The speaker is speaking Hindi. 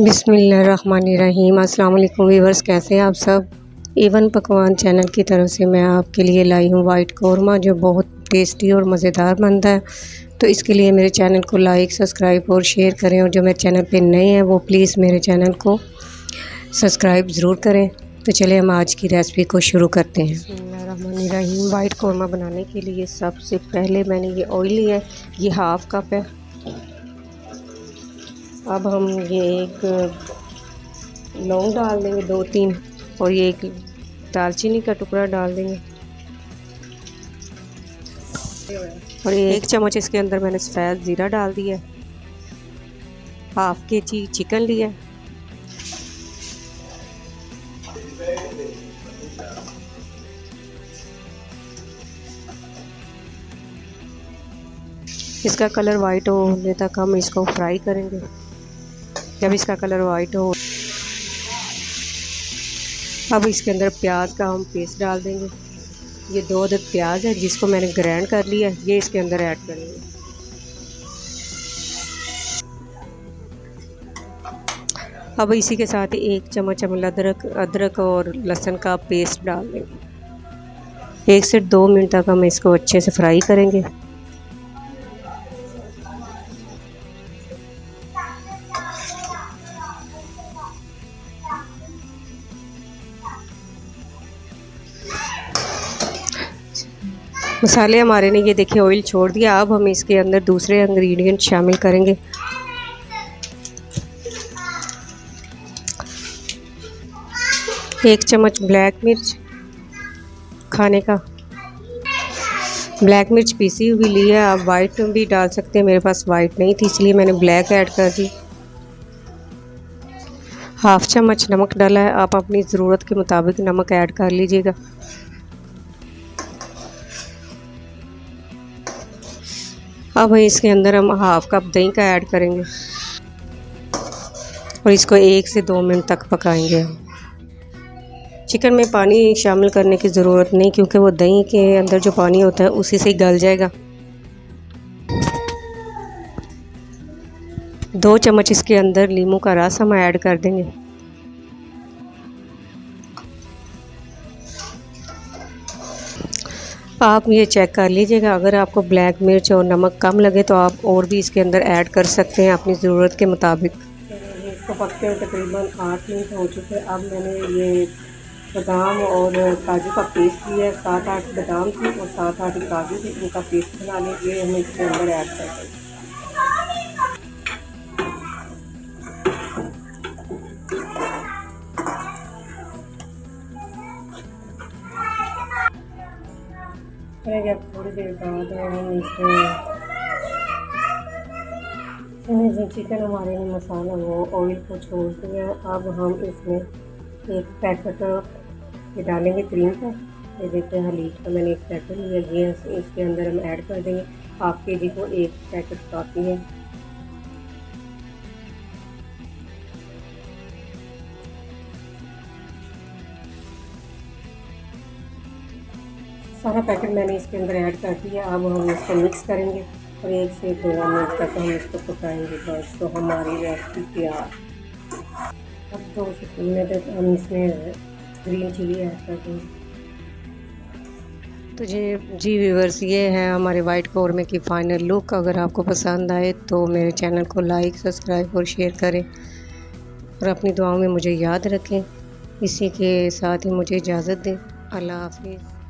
बिस्मिल्लाहिर्रहमानिर्रहीम। अस्सलाम वालेकुम व्यूअर्स, कैसे हैं आप सब। एवन पकवान चैनल की तरफ से मैं आपके लिए लाई हूँ वाइट कौरमा, जो बहुत टेस्टी और मज़ेदार बनता है। तो इसके लिए मेरे चैनल को लाइक, सब्सक्राइब और शेयर करें, और जो मेरे चैनल पे नए हैं वो प्लीज़ मेरे चैनल को सब्सक्राइब ज़रूर करें। तो चलिए हम आज की रेसिपी को शुरू करते हैं। बिस्मिल्लाहिर्रहमानिर्रहीम। वाइट कौरमा बनाने के लिए सबसे पहले मैंने ये ऑयल लिया है, ये हाफ़ कप है। अब हम ये एक लौंग डाल देंगे, 2-3, और ये एक दालचीनी का टुकड़ा डाल देंगे, और ये 1 चम्मच इसके अंदर मैंने सफ़ेद ज़ीरा डाल दिया है। हाफ़ केजी चिकन लिया है। इसका कलर वाइट होने तक हम इसको फ्राई करेंगे। जब इसका कलर वाइट हो, अब इसके अंदर प्याज का हम पेस्ट डाल देंगे। ये 2 अदद प्याज है जिसको मैंने ग्राइंड कर लिया है, ये इसके अंदर ऐड करेंगे। अब इसी के साथ 1 चम्मच हम अदरक और लहसुन का पेस्ट डाल देंगे। 1 से 2 मिनट तक हम इसको अच्छे से फ्राई करेंगे। मसाले हमारे ने ये देखिए ऑयल छोड़ दिया। अब हम इसके अंदर दूसरे इंग्रेडिएंट शामिल करेंगे। एक चम्मच ब्लैक मिर्च खाने का, ब्लैक मिर्च पीसी हुई ली है। आप वाइट भी डाल सकते हैं, मेरे पास वाइट नहीं थी इसलिए मैंने ब्लैक ऐड कर दी। हाफ़ चम्मच नमक डाला है, आप अपनी ज़रूरत के मुताबिक नमक ऐड कर लीजिएगा। अब इसके अंदर हम हाफ़ कप दही का ऐड करेंगे, और इसको 1 से 2 मिनट तक पकाएंगे। चिकन में पानी शामिल करने की ज़रूरत नहीं, क्योंकि वो दही के अंदर जो पानी होता है उसी से ही गल जाएगा। 2 चम्मच इसके अंदर नींबू का रस हम ऐड कर देंगे। आप ये चेक कर लीजिएगा, अगर आपको ब्लैक मिर्च और नमक कम लगे तो आप और भी इसके अंदर ऐड कर सकते हैं अपनी ज़रूरत के मुताबिक। इसको पकते हुए तकरीबन 8 मिनट हो चुके हैं। अब मैंने ये बादाम और काजू का पेस्ट लिया है। 7-8 बादाम थी और 7-8 काजू थी, इनका पेस्ट बना लें। ये हम इसके अंदर ऐड कर देंगे। अब थोड़ी देर बाद हम इसमें जो चिकन हमारे में मसाला वो ऑयल को छोड़ दिया। अब हम इसमें एक पैकेट ये डालेंगे क्रीम का। ये देखते हैं लीटर का मैंने एक पैकेट लिया, ये इसके अंदर हम ऐड कर देंगे। हाफ़ केजी को 1 पैकेट काफ़ी है। सारा पैकेट मैंने इसके अंदर ऐड कर दिया। अब हम इसको मिक्स करेंगे और 1 से 2 मिनट तक हम इसको पकाएंगे। बस तो हमारी रेसिपी तैयार। अब 2 से 3 मिनट तक हम इसमें ग्रीन चिली ऐड कर देंगे। तो जी व्यूअर्स, ये है हमारे वाइट कौरमे की फ़ाइनल लुक। अगर आपको पसंद आए तो मेरे चैनल को लाइक, सब्सक्राइब और शेयर करें, और अपनी दुआओं में मुझे याद रखें। इसी के साथ ही मुझे इजाज़त दें। अल्लाह हाफ़िज़।